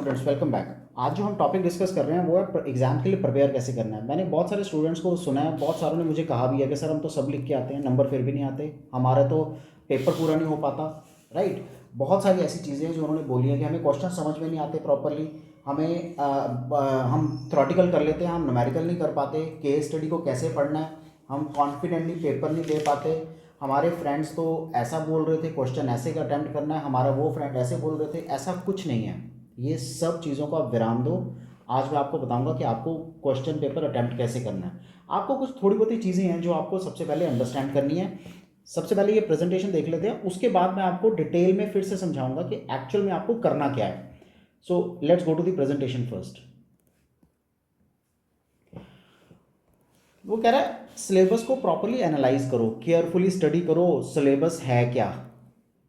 Students, welcome back. आज जो हम टॉपिक डिस्कस कर रहे हैं वो है एग्जाम के लिए प्रिपेयर कैसे करना है। मैंने बहुत सारे स्टूडेंट्स को सुना है, बहुत सारों ने मुझे कहा भी है कि सर हम तो सब लिख के आते हैं, नंबर फिर भी नहीं आते, हमारा तो पेपर पूरा नहीं हो पाता। राइट, बहुत सारी ऐसी चीज़ें हैं जो उन्होंने बोली है कि हमें क्वेश्चन समझ में नहीं आते प्रॉपरली, हम थ्योरेटिकल कर लेते हैं, हम न्यूमेरिकल नहीं कर पाते, केस स्टडी को कैसे पढ़ना है हम कॉन्फिडेंटली पेपर नहीं दे पाते। हमारे फ्रेंड्स तो ऐसा बोल रहे थे क्वेश्चन ऐसे का अटैम्प्ट करना है, हमारा वो फ्रेंड ऐसे बोल रहे थे। ऐसा कुछ नहीं है, ये सब चीज़ों को आप विराम दो। आज मैं आपको बताऊंगा कि आपको क्वेश्चन पेपर अटैम्प्ट कैसे करना है। आपको कुछ थोड़ी बहुत ही चीज़ें हैं जो आपको सबसे पहले अंडरस्टैंड करनी है। सबसे पहले ये प्रेजेंटेशन देख लेते हैं, उसके बाद मैं आपको डिटेल में फिर से समझाऊंगा कि एक्चुअल में आपको करना क्या है। So let's go to the presentation first. वो कह रहा है सिलेबस को प्रॉपरली एनालाइज करो, केयरफुली स्टडी करो, सिलेबस है क्या,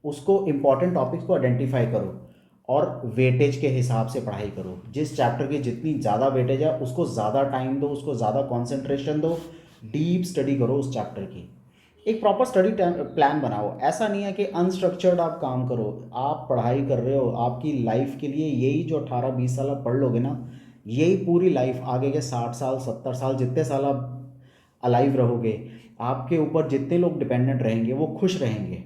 उसको इंपॉर्टेंट टॉपिक्स को आइडेंटिफाई करो और वेटेज के हिसाब से पढ़ाई करो। जिस चैप्टर की जितनी ज़्यादा वेटेज है उसको ज़्यादा टाइम दो, उसको ज़्यादा कॉन्सेंट्रेशन दो, डीप स्टडी करो उस चैप्टर की। एक प्रॉपर स्टडी प्लान बनाओ। ऐसा नहीं है कि अनस्ट्रक्चर्ड आप काम करो। आप पढ़ाई कर रहे हो आपकी लाइफ के लिए, यही जो 18-20 साल आप पढ़ लोगे ना, यही पूरी लाइफ आगे के 60 साल 70 साल जितने साल आप अलाइव रहोगे, आपके ऊपर जितने लोग डिपेंडेंट रहेंगे वो खुश रहेंगे।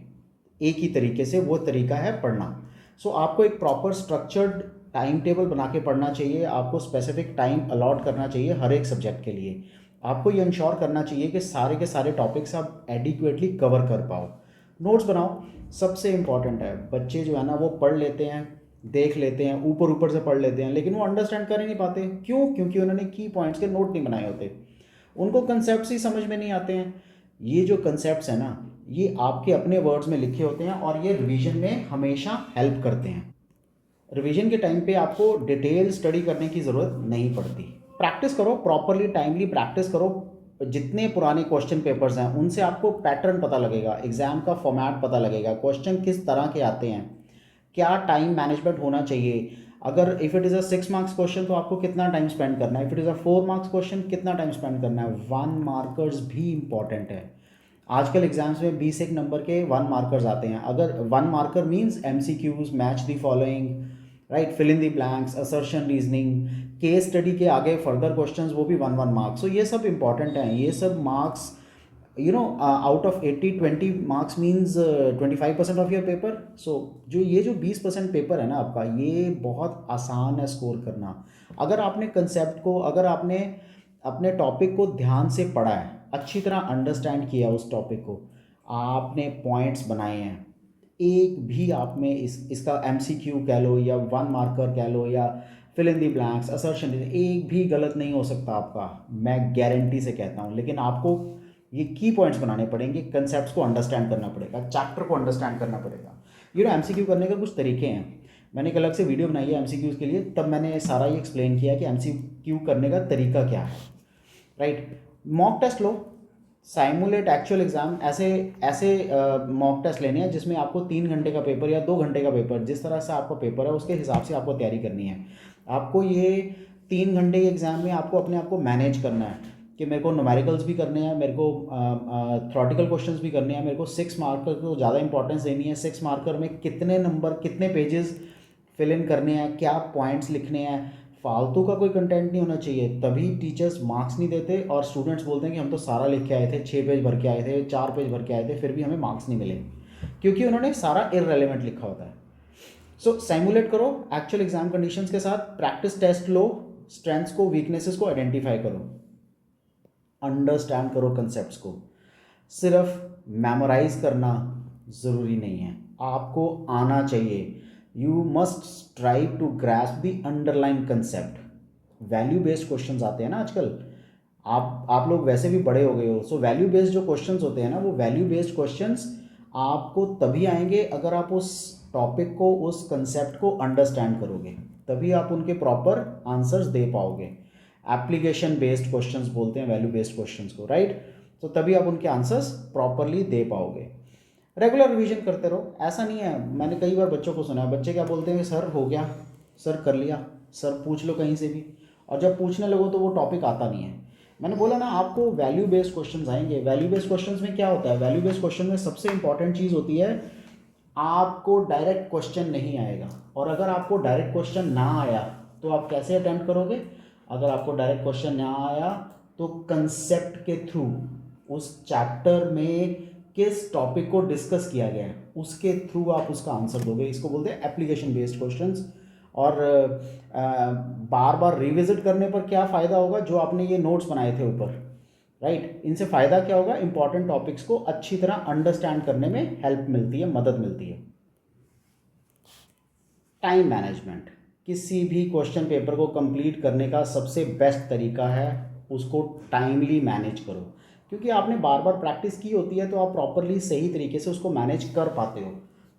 एक ही तरीके से वो तरीका है पढ़ना। सो आपको एक प्रॉपर स्ट्रक्चर्ड टाइम टेबल बना के पढ़ना चाहिए। आपको स्पेसिफिक टाइम अलॉट करना चाहिए हर एक सब्जेक्ट के लिए। आपको ये इंश्योर करना चाहिए कि सारे के सारे टॉपिक्स आप एडिक्वेटली कवर कर पाओ। नोट्स बनाओ, सबसे इंपॉर्टेंट है। बच्चे जो है ना वो पढ़ लेते हैं, देख लेते हैं, ऊपर ऊपर से पढ़ लेते हैं, लेकिन वो अंडरस्टैंड कर ही नहीं पाते। क्यों? क्योंकि उन्होंने की पॉइंट्स के नोट नहीं बनाए होते, उनको कंसेप्ट्स ही समझ में नहीं आते हैं। ये जो कंसेप्ट्स हैं ना, ये आपके अपने वर्ड्स में लिखे होते हैं और ये रिवीजन में हमेशा हेल्प करते हैं। रिवीजन के टाइम पे आपको डिटेल स्टडी करने की ज़रूरत नहीं पड़ती। प्रैक्टिस करो, प्रॉपरली टाइमली प्रैक्टिस करो। जितने पुराने क्वेश्चन पेपर्स हैं उनसे आपको पैटर्न पता लगेगा, एग्ज़ाम का फॉर्मेट पता लगेगा, क्वेश्चन किस तरह के आते हैं, क्या टाइम मैनेजमेंट होना चाहिए। अगर if it is a 6 marks question तो आपको कितना टाइम स्पेंड करना है, if it is a 4 marks question कितना टाइम स्पेंड करना है। 1 मार्कर्स भी इंपॉर्टेंट है। आजकल एग्जाम्स में 20 एक नंबर के 1 मार्कर्स आते हैं। अगर 1 marker means MCQs, match the following, right, fill in the blanks, assertion reasoning, case study के आगे फर्दर क्वेश्चंस वो भी 1 मार्क्स। सो ये सब इंपॉर्टेंट हैं। ये सब marks out of 80 20 marks means 25% of your paper. So ये जो 20% पेपर है ना आपका, ये बहुत आसान है स्कोर करना। अगर आपने कंसेप्ट को, अगर आपने अपने टॉपिक को ध्यान से पढ़ा है, अच्छी तरह अंडरस्टैंड किया उस टॉपिक को, आपने पॉइंट्स बनाए हैं, एक भी आप में इसका MCQ कह लो या 1 मार्कर कह लो या fill in the blanks, assertion, एक भी गलत नहीं हो सकता आपका, मैं गारंटी से कहता हूँ। लेकिन आपको ये की पॉइंट्स बनाने पड़ेंगे, कंसेप्ट्स को अंडरस्टैंड करना पड़ेगा, चैप्टर को अंडरस्टैंड करना पड़ेगा। MCQ करने का कुछ तरीके हैं। मैंने एक अलग से वीडियो बनाई है MCQs के लिए, तब मैंने सारा ये एक्सप्लेन किया कि MCQ करने का तरीका क्या है। राइट, मॉक टेस्ट लो, साइमुलेट एक्चुअल एग्जाम, ऐसे ऐसे मॉक टेस्ट लेने हैं जिसमें आपको 3 घंटे का पेपर या 2 घंटे का पेपर, जिस तरह से आपका पेपर है उसके हिसाब से आपको तैयारी करनी है। आपको ये 3 घंटे के एग्ज़ाम में आपको अपने आप को मैनेज करना है कि मेरे को न्यूमेरिकल्स भी करने हैं, मेरे को थ्योरेटिकल क्वेश्चंस भी करने हैं, मेरे को 6 मार्कर को ज़्यादा इंपॉर्टेंस देनी है। 6 मार्कर में कितने नंबर, कितने पेजेस फिल इन करने हैं, क्या पॉइंट्स लिखने हैं, फालतू का कोई कंटेंट नहीं होना चाहिए। तभी टीचर्स मार्क्स नहीं देते और स्टूडेंट्स बोलते हैं कि हम तो सारा लिख के आए थे, 6 पेज भर के आए थे, 4 पेज भर के आए थे, फिर भी हमें मार्क्स नहीं मिले, क्योंकि उन्होंने सारा इररेलेवेंट लिखा होता है। सो साइमुलेट करो एक्चुअल एग्जाम कंडीशंस के साथ, प्रैक्टिस टेस्ट लो, स्ट्रेंथ्स को, वीकनेसेस को आइडेंटिफाई करो, अंडरस्टैंड करो कंसेप्ट्स को। सिर्फ मेमोराइज करना ज़रूरी नहीं है, आपको आना चाहिए। You must strive to grasp the underline concept. Value based questions आते हैं ना आजकल, आप लोग वैसे भी बड़े हो गए हो। सो वैल्यू बेस्ड जो क्वेश्चंस होते हैं ना, वो वैल्यू बेस्ड क्वेश्चंस आपको तभी आएंगे अगर आप उस टॉपिक को, उस कंसेप्ट को अंडरस्टैंड करोगे, तभी आप उनके प्रॉपर आंसर्स दे पाओगे। एप्लीकेशन बेस्ड क्वेश्चंस बोलते हैं वैल्यू बेस्ड क्वेश्चंस को, राइट। तो तभी आप उनके आंसर्स प्रॉपरली दे पाओगे। रेगुलर रिवीजन करते रहो। ऐसा नहीं है, मैंने कई बार बच्चों को सुना है, बच्चे क्या बोलते हैं कि सर हो गया, सर कर लिया, सर पूछ लो कहीं से भी, और जब पूछने लगो तो वो टॉपिक आता नहीं है। मैंने बोला ना आपको वैल्यू बेस्ड क्वेश्चंस आएंगे। वैल्यू बेस्ड क्वेश्चंस में क्या होता है, वैल्यू बेस्ड क्वेश्चन में सबसे इंपॉर्टेंट चीज़ होती है आपको डायरेक्ट क्वेश्चन नहीं आएगा, और अगर आपको डायरेक्ट क्वेश्चन ना आया तो आप कैसे अटेम्प्ट करोगे? अगर आपको डायरेक्ट क्वेश्चन ना आया तो कंसेप्ट के थ्रू, उस चैप्टर में किस टॉपिक को डिस्कस किया गया है उसके थ्रू आप उसका आंसर दोगे। इसको बोलते हैं एप्लीकेशन बेस्ड क्वेश्चंस। और बार बार रिविजिट करने पर क्या फ़ायदा होगा? जो आपने ये नोट्स बनाए थे ऊपर, राइट, इनसे फ़ायदा क्या होगा? इंपॉर्टेंट टॉपिक्स को अच्छी तरह अंडरस्टैंड करने में हेल्प मिलती है, मदद मिलती है। टाइम मैनेजमेंट, किसी भी क्वेश्चन पेपर को कंप्लीट करने का सबसे बेस्ट तरीका है उसको टाइमली मैनेज करो, क्योंकि आपने बार बार प्रैक्टिस की होती है तो आप प्रॉपरली सही तरीके से उसको मैनेज कर पाते हो।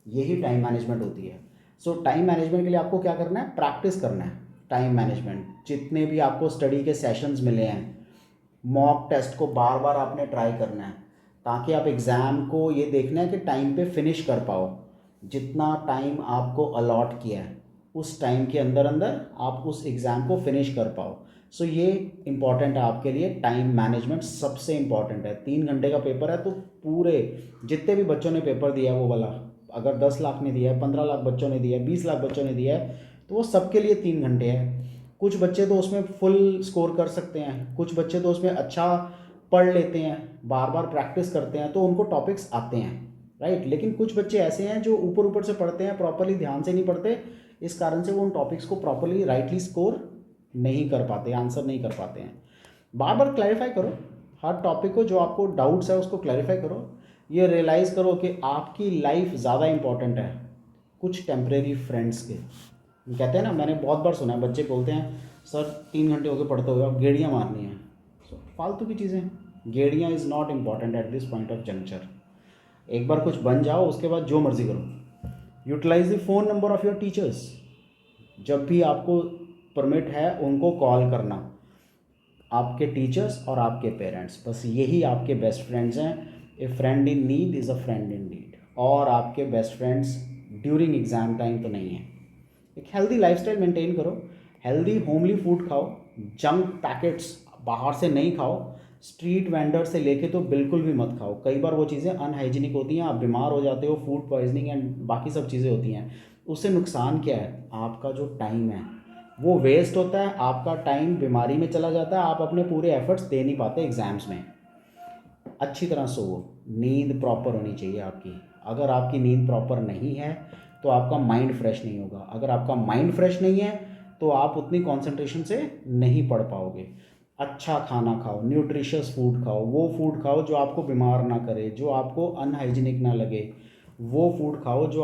यही टाइम मैनेजमेंट होती है। सो टाइम मैनेजमेंट के लिए आपको क्या करना है? प्रैक्टिस करना है टाइम मैनेजमेंट। जितने भी आपको स्टडी के सेशंस मिले हैं, मॉक टेस्ट को बार बार आपने ट्राई करना है, ताकि आप एग्ज़ाम को ये देखना है कि टाइम पे फिनिश कर पाओ। जितना टाइम आपको अलॉट किया है उस टाइम के अंदर अंदर आप उस एग्ज़ाम को फिनिश कर पाओ। सो ये इम्पॉर्टेंट है आपके लिए, टाइम मैनेजमेंट सबसे इम्पॉर्टेंट है। 3 घंटे का पेपर है तो पूरे जितने भी बच्चों ने पेपर दिया है वो वाला, अगर 10 लाख ने दिया है, 15 लाख बच्चों ने दिया है, 20 लाख बच्चों ने दिया है, तो वो सबके लिए 3 घंटे है। कुछ बच्चे तो उसमें फुल स्कोर कर सकते हैं, कुछ बच्चे तो उसमें अच्छा पढ़ लेते हैं, बार बार प्रैक्टिस करते हैं तो उनको टॉपिक्स आते हैं, राइट। लेकिन कुछ बच्चे ऐसे हैं जो ऊपर ऊपर से पढ़ते हैं, प्रॉपरली ध्यान से नहीं पढ़ते, इस कारण से वो उन टॉपिक्स को प्रॉपरली राइटली स्कोर नहीं कर पाते, आंसर नहीं कर पाते हैं। बार बार क्लैरिफाई करो हर टॉपिक को, जो आपको डाउट्स है उसको क्लैरिफाई करो। ये रियलाइज़ करो कि आपकी लाइफ ज़्यादा इंपॉर्टेंट है कुछ टेम्परेरी फ्रेंड्स के। कहते हैं ना, मैंने बहुत बार सुना है, बच्चे बोलते हैं सर 3 घंटे हो गए पढ़ते हुए, अब गेड़ियाँ मारनी है। फालतू की चीज़ें, गेड़ियाँ is not important at this point of juncture. एक बार कुछ बन जाओ उसके बाद जो मर्ज़ी करो। Utilise the phone number of your teachers, जब भी आपको परमिट है उनको कॉल करना, आपके टीचर्स और आपके पेरेंट्स, बस यही आपके बेस्ट फ्रेंड्स हैं। ए friend in need is a friend in need, और आपके best friends during exam time तो नहीं है। एक हेल्दी लाइफस्टाइल मेंटेन करो, हेल्दी होमली फूड खाओ, जंक पैकेट्स बाहर से नहीं खाओ, स्ट्रीट वेंडर से लेके तो बिल्कुल भी मत खाओ। कई बार वो चीज़ें अनहाइजीनिक होती हैं, आप बीमार हो जाते हो, फूड पॉइजनिंग एंड बाकी सब चीज़ें होती हैं। उससे नुकसान क्या है? आपका जो टाइम है वो वेस्ट होता है, आपका टाइम बीमारी में चला जाता है, आप अपने पूरे एफर्ट्स दे नहीं पाते एग्ज़ाम्स में। अच्छी तरह सोओ, नींद प्रॉपर होनी चाहिए आपकी। अगर आपकी नींद प्रॉपर नहीं है तो आपका माइंड फ्रेश नहीं होगा, अगर आपका माइंड फ्रेश नहीं है तो आप उतनी कंसंट्रेशन से नहीं पढ़ पाओगे। अच्छा खाना खाओ, न्यूट्रिशियस फूड खाओ, वो फूड खाओ जो आपको बीमार ना करे, जो आपको अनहाइजीनिक ना लगे, वो फूड खाओ जो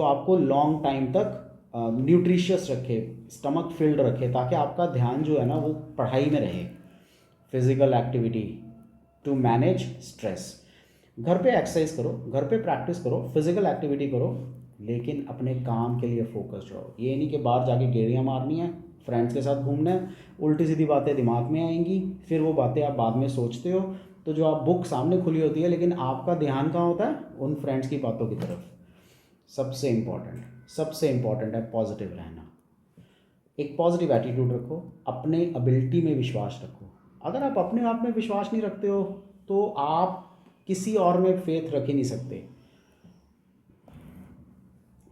आपको लॉन्ग टाइम तक न्यूट्रिशियस रखे, स्टमक फिल्ड रखे, ताकि आपका ध्यान जो है ना वो पढ़ाई में रहे। Physical activity to manage stress, घर पे एक्सरसाइज करो, घर पे प्रैक्टिस करो, फिज़िकल एक्टिविटी करो, लेकिन अपने काम के लिए फोकस्ड रहो। ये नहीं कि बाहर जाके गेड़ियाँ मारनी है, फ्रेंड्स के साथ घूमना है, उल्टी सीधी बातें दिमाग में आएंगी, फिर वो बातें आप बाद में सोचते हो, तो जो आप बुक सामने खुली होती है लेकिन आपका ध्यान कहाँ होता है? उन फ्रेंड्स की बातों की तरफ। सबसे इम्पॉर्टेंट है पॉजिटिव रहना। एक पॉजिटिव एटीट्यूड रखो, अपने एबिलिटी में विश्वास रखो। अगर आप अपने आप में विश्वास नहीं रखते हो तो आप किसी और में फेथ रख ही नहीं सकते।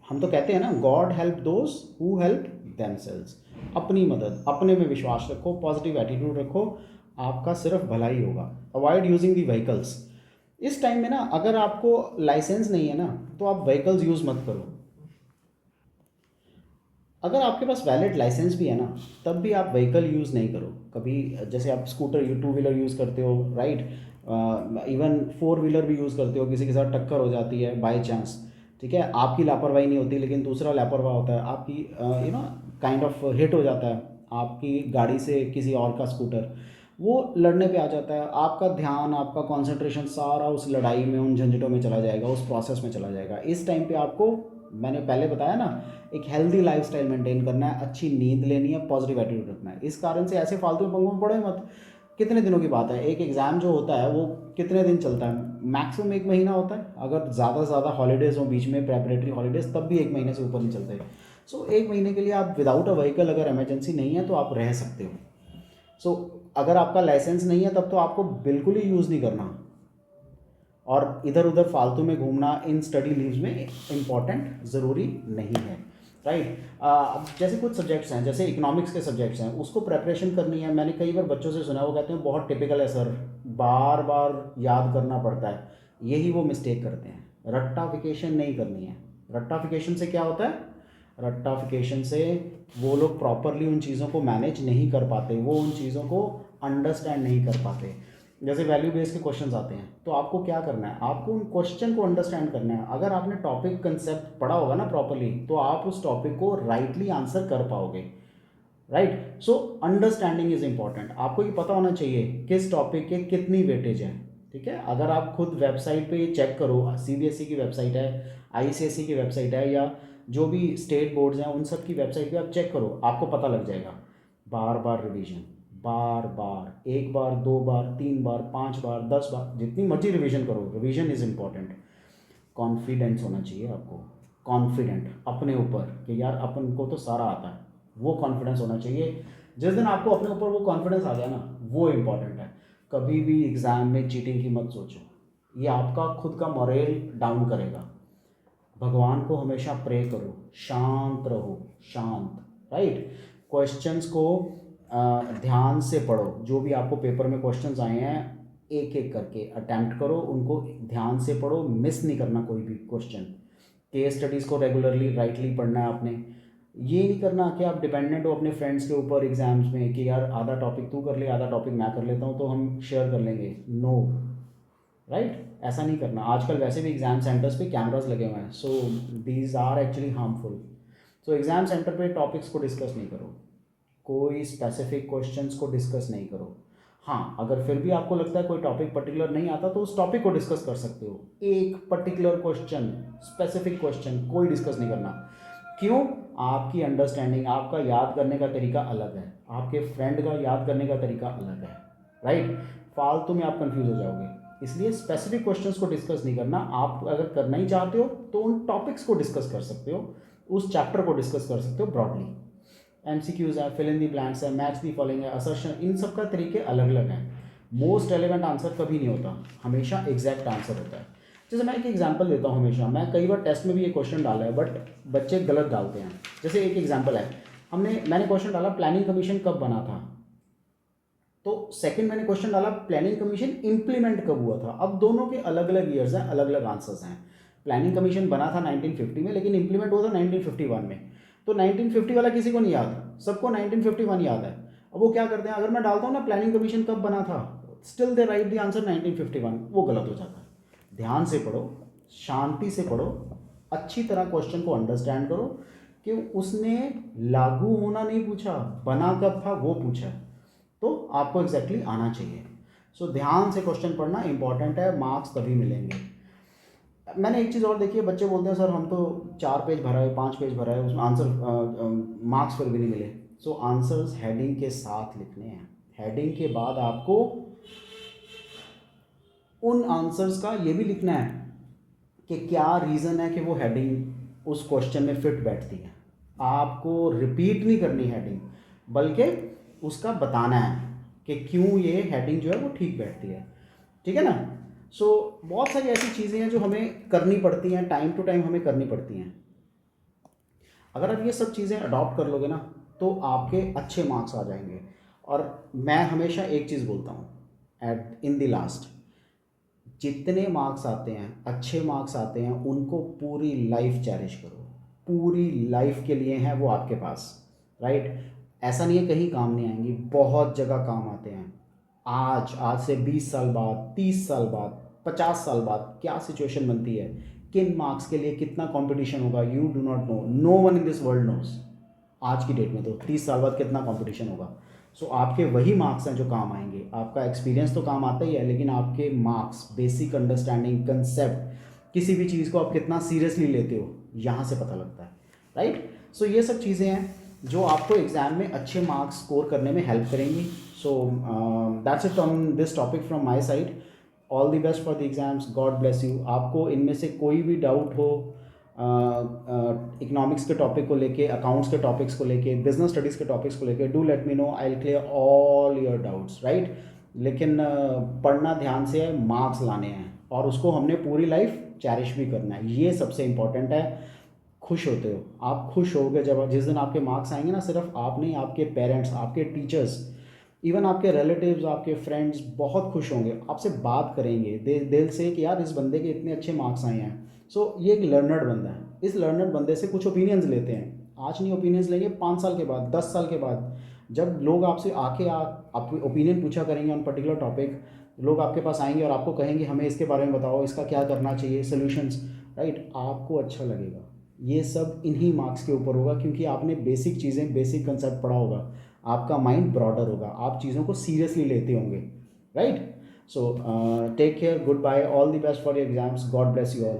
हम तो कहते हैं ना, God help those who help themselves. अपनी मदद, अपने में विश्वास रखो, पॉजिटिव एटीट्यूड रखो, आपका सिर्फ भला ही होगा। Avoid using the vehicles. इस टाइम में ना, अगर आपको लाइसेंस नहीं है ना तो आप व्हीकल्स यूज़ मत करो। अगर आपके पास वैलिड लाइसेंस भी है ना तब भी आप व्हीकल यूज़ नहीं करो कभी। जैसे आप स्कूटर, 2 व्हीलर यूज़ करते हो, राइट, इवन 4 व्हीलर भी यूज़ करते हो, किसी के साथ टक्कर हो जाती है बाय चांस, ठीक है, आपकी लापरवाही नहीं होती लेकिन दूसरा लापरवाह होता है, आपकी काइंड ऑफ हिट हो जाता है आपकी गाड़ी से किसी और का स्कूटर, वो लड़ने पे आ जाता है, आपका ध्यान, आपका कंसंट्रेशन सारा उस लड़ाई में, उन झंझटों में चला जाएगा, उस प्रोसेस में चला जाएगा। इस टाइम पे आपको, मैंने पहले बताया ना, एक हेल्दी लाइफस्टाइल मेंटेन करना है, अच्छी नींद लेनी है, पॉजिटिव एटीट्यूड रखना है। इस कारण से ऐसे फालतू में पंगों में पड़े मत। कितने दिनों की बात है, एक एग्ज़ाम जो होता है वो कितने दिन चलता है? मैक्सिमम 1 महीना होता है, अगर ज़्यादा से ज़्यादा हॉलीडेज़ हो बीच में, प्रेपरेटरी हॉलीडेज़, तब भी 1 महीने से ऊपर नहीं चलते। सो 1 महीने के लिए आप विदाउट अ व्हीकल, अगर इमरजेंसी नहीं है तो आप रह सकते हो। सो अगर आपका लाइसेंस नहीं है तब तो आपको बिल्कुल ही यूज़ नहीं करना। और इधर उधर फालतू में घूमना इन स्टडी लीव्स में इम्पॉर्टेंट ज़रूरी नहीं है, राइट। अब जैसे कुछ सब्जेक्ट्स हैं, जैसे इकोनॉमिक्स के सब्जेक्ट्स हैं, उसको प्रेपरेशन करनी है। मैंने कई बार बच्चों से सुना, वो कहते हैं बहुत टिपिकल है सर, बार बार याद करना पड़ता है। यही वो मिस्टेक करते हैं, रट्टाफिकेशन नहीं करनी है। रट्टाफिकेशन से क्या होता है? रट्टाफिकेशन से वो लोग प्रॉपरली उन चीज़ों को मैनेज नहीं कर पाते, वो उन चीज़ों को अंडरस्टैंड नहीं कर पाते। जैसे वैल्यू बेस्ड के क्वेश्चंस आते हैं, तो आपको क्या करना है? आपको उन क्वेश्चन को अंडरस्टैंड करना है। अगर आपने टॉपिक कंसेप्ट पढ़ा होगा ना प्रॉपरली, तो आप उस टॉपिक को राइटली आंसर कर पाओगे, right. So understanding is important. आपको ये पता होना चाहिए किस टॉपिक के कितनी वेटेज है, ठीक है। अगर आप खुद वेबसाइट पे चेक करो, सीबीएसई की वेबसाइट है, आईसीएसई की वेबसाइट है, या जो भी स्टेट बोर्ड्स हैं उन सब की वेबसाइट पे आप चेक करो, आपको पता लग जाएगा। बार बार रिवीजन, बार बार, एक बार, दो बार, तीन बार, 5 बार, 10 बार, जितनी मर्जी रिवीजन करो, रिवीजन इज़ इम्पॉर्टेंट। कॉन्फिडेंस होना चाहिए आपको, कॉन्फिडेंट अपने ऊपर कि यार अपन को तो सारा आता है, वो कॉन्फिडेंस होना चाहिए। जिस दिन आपको अपने ऊपर वो कॉन्फिडेंस आ गया ना, वो इम्पॉर्टेंट है। कभी भी एग्ज़ाम में चीटिंग की मत सोचो, ये आपका खुद का मोरल डाउन करेगा। भगवान को हमेशा प्रे करो, शांत रहो, शांत, राइट। क्वेश्चंस को ध्यान से पढ़ो, जो भी आपको पेपर में क्वेश्चंस आए हैं एक एक करके अटैम्प्ट करो, उनको ध्यान से पढ़ो, मिस नहीं करना कोई भी क्वेश्चन। केस स्टडीज़ को रेगुलरली राइटली पढ़ना है आपने। ये नहीं करना कि आप डिपेंडेंट हो अपने फ्रेंड्स के ऊपर एग्जाम्स में कि यार आधा टॉपिक तू कर ले, आधा टॉपिक मैं कर लेता हूँ तो हम शेयर कर लेंगे। नो, राइट, ऐसा नहीं करना। आजकल वैसे भी एग्जाम सेंटर्स पे कैमरास लगे हुए हैं, so these are actually harmful. So exam centre पे टॉपिक्स को डिस्कस नहीं करो, कोई स्पेसिफिक क्वेश्चंस को डिस्कस नहीं करो। हाँ, अगर फिर भी आपको लगता है कोई टॉपिक पर्टिकुलर नहीं आता तो उस टॉपिक को डिस्कस कर सकते हो। एक पर्टिकुलर क्वेश्चन, स्पेसिफिक क्वेश्चन कोई डिस्कस नहीं करना। क्यों? आपकी अंडरस्टैंडिंग, आपका याद करने का तरीका अलग है, आपके फ्रेंड का याद करने का तरीका अलग है, राइट। फालतू में आप कंफ्यूज हो जाओगे। इसलिए स्पेसिफिक क्वेश्चंस को डिस्कस नहीं करना। आप अगर करना ही चाहते हो तो उन टॉपिक्स को डिस्कस कर सकते हो, उस चैप्टर को डिस्कस कर सकते हो ब्रॉडली। एमसीक्यूज है, फिल इन दी ब्लैंक्स है, मैच दी फॉलोइंग है, असर्शन, इन सब का तरीके अलग अलग हैं। मोस्ट रेलेवेंट आंसर कभी नहीं होता, हमेशा एग्जैक्ट आंसर होता है। जैसे मैं एक एग्जांपल देता हूँ हमेशा, मैं कई बार टेस्ट में भी ये क्वेश्चन डाला है बट बच्चे गलत डालते हैं। जैसे एक एग्जांपल है, मैंने क्वेश्चन डाला प्लानिंग कमीशन कब बना था, तो सेकंड मैंने क्वेश्चन डाला प्लानिंग कमीशन इंप्लीमेंट कब हुआ था। अब दोनों के अलग अलग ईयर्स हैं, अलग अलग आंसर्स हैं। प्लानिंग कमीशन बना था 1950 में, लेकिन इंप्लीमेंट हुआ था 1951 में। तो 1950 वाला किसी को नहीं याद, सबको 1951 याद है। अब वो क्या करते हैं, अगर मैं डालता हूँ ना प्लानिंग कमीशन कब बना था, still they right the answer 1951, वो गलत हो जाता है। ध्यान से पढ़ो, शांति से पढ़ो, अच्छी तरह क्वेश्चन को अंडरस्टैंड करो कि उसने लागू होना नहीं पूछा, बना कब था वो पूछा है, तो आपको एग्जैक्टली आना चाहिए। सो ध्यान से क्वेश्चन पढ़ना इंपॉर्टेंट है, मार्क्स तभी मिलेंगे। मैंने एक चीज़ और देखी है, बच्चे बोलते हैं सर हम तो 4 पेज भरा है, 5 पेज भरा है, उसमें आंसर मार्क्स फिर भी नहीं मिले। सो आंसर्स हेडिंग के साथ लिखने हैं। हेडिंग के बाद आपको उन आंसर्स का ये भी लिखना है कि क्या रीज़न है कि वो हेडिंग उस क्वेश्चन में फिट बैठती है। आपको रिपीट नहीं करनी हेडिंग, बल्कि उसका बताना है कि क्यों ये हेडिंग जो है वो ठीक बैठती है, ठीक है ना। सो बहुत सारी ऐसी चीज़ें हैं जो हमें करनी पड़ती हैं, टाइम टू टाइम हमें करनी पड़ती हैं। अगर आप ये सब चीज़ें अडॉप्ट कर लोगे ना तो आपके अच्छे मार्क्स आ जाएंगे। और मैं हमेशा एक चीज़ बोलता हूँ एट इन द लास्ट, जितने मार्क्स आते हैं, अच्छे मार्क्स आते हैं, उनको पूरी लाइफ चेरिश करो। पूरी लाइफ के लिए हैं वो आपके पास, राइट। ऐसा नहीं है कहीं काम नहीं आएंगी, बहुत जगह काम आते हैं। आज से 20 साल बाद, 30 साल बाद, 50 साल बाद क्या सिचुएशन बनती है, किन मार्क्स के लिए कितना कंपटीशन होगा, you do not know, no one in this world knows. आज की डेट में तो 30 साल बाद कितना कंपटीशन होगा। सो आपके वही मार्क्स हैं जो काम आएंगे। आपका एक्सपीरियंस तो काम आता ही है, लेकिन आपके मार्क्स, बेसिक अंडरस्टैंडिंग, कंसेप्ट, किसी भी चीज़ को आप कितना सीरियसली लेते हो, यहाँ से पता लगता है, राइट। सो ये सब चीज़ें हैं जो आपको एग्ज़ाम में अच्छे मार्क्स स्कोर करने में हेल्प करेंगी। So that's it on this topic from my side. All the best for the exams, God bless you. आपको इनमें से कोई भी डाउट हो इकोनॉमिक्स के टॉपिक को लेके, अकाउंट्स के टॉपिक्स को लेके, बिजनेस स्टडीज़ के टॉपिक्स को लेके, do let me know, I will clear all your doubts, right. लेकिन पढ़ना ध्यान से है, मार्क्स लाने हैं, और उसको हमने पूरी लाइफ चैरिश भी करना है, ये सबसे इम्पोर्टेंट है। खुश होते हो आप, खुश होगे जब जिस दिन आपके मार्क्स आएंगे ना, सिर्फ आप नहीं, आपके पेरेंट्स, आपके टीचर्स, इवन आपके रिलेटिव्स, आपके फ्रेंड्स बहुत खुश होंगे, आपसे बात करेंगे, दिल से कि यार इस बंदे के इतने अच्छे मार्क्स आए हैं। सो ये एक लर्नर्ड बंदा है, इस लर्नर्ड बंदे से कुछ ओपिनियंस लेते हैं। आज नहीं ओपिनियंस लेंगे, 5 साल के बाद, 10 साल के बाद, जब लोग आपसे आके आप ओपिनियन पूछा करेंगे ऑन पर्टिकुलर टॉपिक, लोग आपके पास आएंगे और आपको कहेंगे हमें इसके बारे में बताओ, इसका क्या करना चाहिए, सोल्यूशंस, राइट, आपको अच्छा लगेगा। ये सब इन्हीं मार्क्स के ऊपर होगा, क्योंकि आपने बेसिक चीज़ें, बेसिक कंसेप्ट पढ़ा होगा, आपका माइंड ब्रॉडर होगा, आप चीज़ों को सीरियसली लेते होंगे, right. So take care, goodbye, all the best for your exams, God bless you all.